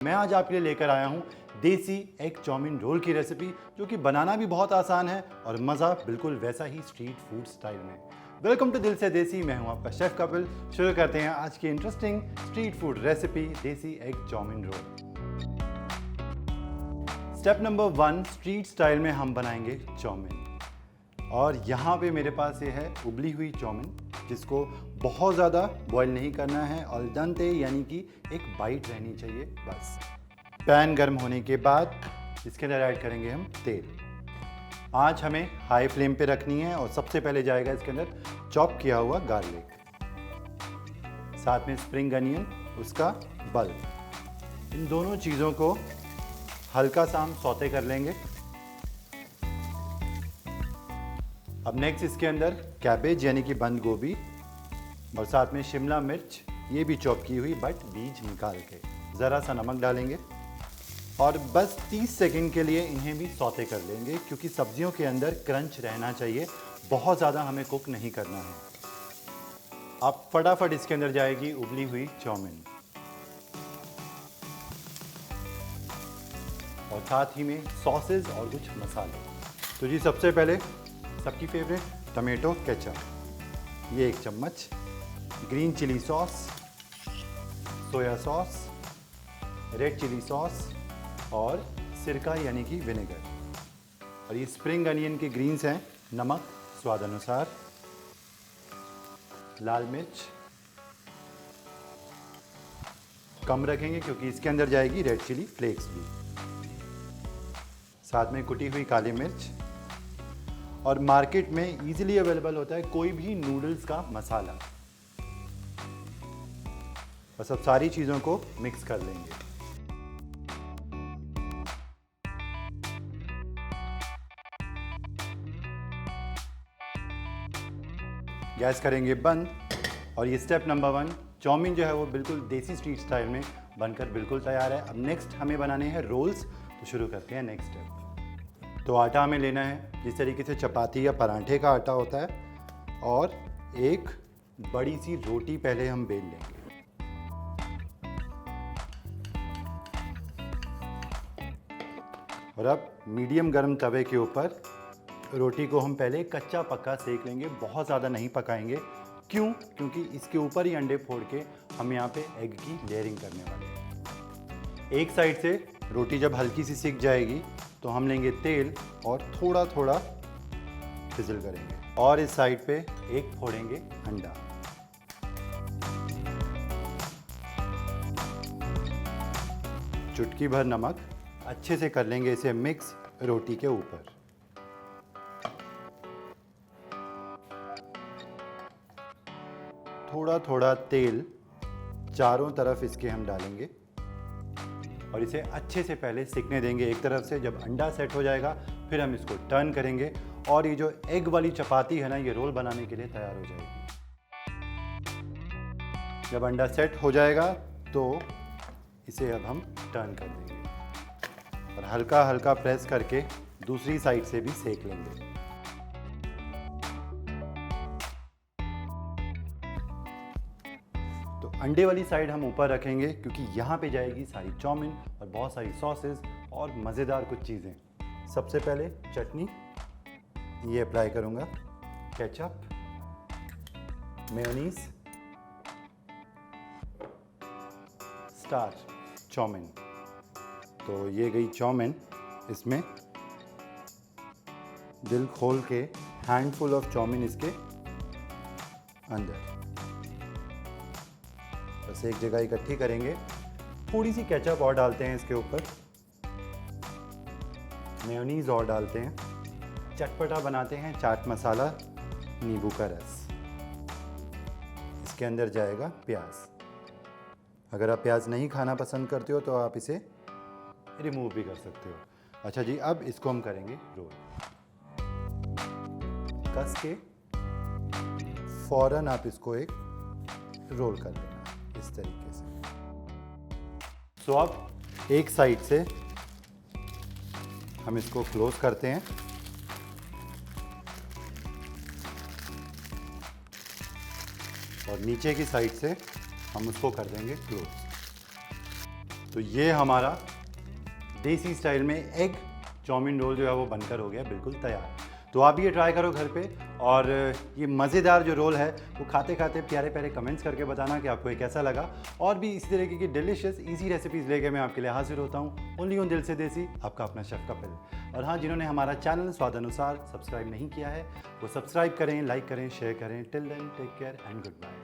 मैं आज आपके लिए लेकर आया हूँ देसी एग चाउमीन रोल की रेसिपी, जो कि बनाना भी बहुत आसान है और मज़ा बिल्कुल वैसा ही स्ट्रीट फूड स्टाइल में। वेलकम टू दिल से देसी, मैं हूँ आपका शेफ कपिल। शुरू करते हैं आज की interesting street food recipe desi egg chowmein roll. Step number 1, street style में हम बनाएंगे चाउमीन। और यहाँ पे मेरे पास ये है उबली हुई चाउमीन, जिसको बहुत ज़्यादा बॉईल नहीं करना है, अल दंते यानी कि एक बाइट रहनी चाहिए बस। पैन गर्म होने के बाद इसके अंदर ऐड करेंगे हम तेल। आंच हमें हाई फ्लेम पे रखनी है और सबसे पहले जाएगा इसके अंदर चॉप किया हुआ गार्लिक, साथ में स्प्रिंग अनियन, उसका बल्ब। इन दोनों चीज़ों को हल्का सा हम सौते कर लेंगे। अब नेक्स्ट इसके अंदर कैबेज यानी कि बंद गोभी और साथ में शिमला मिर्च, ये भी चॉप की हुई बट बीज निकाल के। ज़रा सा नमक डालेंगे और बस 30 सेकंड के लिए इन्हें भी सौते कर लेंगे, क्योंकि सब्जियों के अंदर क्रंच रहना चाहिए, बहुत ज़्यादा हमें कुक नहीं करना है। अब फटाफट इसके अंदर जाएगी उबली हुई चाउमीन और साथ ही में सॉसेज और कुछ मसाले। तो जी सबसे पहले सबकी फेवरेट टमेटो केचप, ये 1 चम्मच, green chilli sauce, soya sauce, red chilli sauce और सिरका यानी कि विनेगर। और ये स्प्रिंग अनियन के ग्रीन्स हैं, नमक स्वाद अनुसार, लाल मिर्च कम रखेंगे क्योंकि इसके अंदर जाएगी रेड चिली फ्लेक्स भी, साथ में कुटी हुई काली मिर्च। और मार्केट में इजीली अवेलेबल होता है कोई भी नूडल्स का मसाला। बस अब सारी चीज़ों को मिक्स कर लेंगे। गैस करेंगे बंद और ये स्टेप नंबर 1, चाउमीन जो है वो बिल्कुल देसी स्ट्रीट स्टाइल में बनकर बिल्कुल तैयार है। अब नेक्स्ट हमें बनाने हैं रोल्स, तो शुरू करते हैं नेक्स्ट स्टेप। तो आटा हमें लेना है जिस तरीके से चपाती या पराठे का आटा होता है, और एक बड़ी सी रोटी पहले हम बेल लेंगे। और अब मीडियम गर्म तवे के ऊपर रोटी को हम पहले कच्चा पक्का सेक लेंगे, बहुत ज़्यादा नहीं पकाएंगे। क्यों? क्योंकि इसके ऊपर ही अंडे फोड़ के हम यहाँ पे एग की लेयरिंग करने वाले हैं। एक साइड से रोटी जब हल्की सी सिक जाएगी तो हम लेंगे तेल और थोड़ा थोड़ा फिजल करेंगे, और इस साइड पे एक फोड़ेंगे अंडा। चुटकी भर नमक, अच्छे से कर लेंगे इसे मिक्स रोटी के ऊपर। थोड़ा थोड़ा तेल चारों तरफ इसके हम डालेंगे और इसे अच्छे से पहले सिकने देंगे एक तरफ से। जब अंडा सेट हो जाएगा फिर हम इसको टर्न करेंगे और ये जो एग वाली चपाती है ना, ये रोल बनाने के लिए तैयार हो जाएगी। जब अंडा सेट हो जाएगा तो इसे अब हम टर्न कर देंगे और हल्का हल्का प्रेस करके दूसरी साइड से भी सेक लेंगे। अंडे वाली साइड हम ऊपर रखेंगे क्योंकि यहाँ पे जाएगी सारी चाउमीन और बहुत सारी सॉसेस और मज़ेदार कुछ चीज़ें। सबसे पहले चटनी ये अप्लाई करूँगा, केचप, मेयोनीज, स्टार चाउमीन। तो ये गई चाउमीन, इसमें दिल खोल के हैंडफुल ऑफ चाउमीन इसके अंदर बस एक जगह इकट्ठी करेंगे। थोड़ी सी केचप और डालते हैं इसके ऊपर, मेयोनीज और डालते हैं, चटपटा बनाते हैं चाट मसाला, नींबू का रस। इसके अंदर जाएगा प्याज। अगर आप प्याज नहीं खाना पसंद करते हो तो आप इसे रिमूव भी कर सकते हो। अच्छा जी, अब इसको हम करेंगे रोल। कस के फौरन आप इसको एक रोल कर लेना इस तरीके से। सो अब एक साइड से हम इसको क्लोज करते हैं और नीचे की साइड से हम उसको कर देंगे क्लोज। तो ये हमारा देसी स्टाइल में एग चाउमीन रोल जो है वो बनकर हो गया बिल्कुल तैयार। तो आप ये ट्राई करो घर पे, और ये मज़ेदार जो रोल है वो खाते खाते प्यारे प्यारे कमेंट्स करके बताना कि आपको ये कैसा लगा। और भी इसी तरीके की डिलीशियस ईजी रेसिपीज़ लेके मैं आपके लिए हाजिर होता हूँ। ओनली ऑन दिल से देसी, आपका अपना शेफ़ कपिल। और हाँ, जिन्होंने हमारा चैनल स्वादानुसार सब्सक्राइब नहीं किया है वो सब्सक्राइब करें, लाइक करें, शेयर करें। Till then take care and good bye.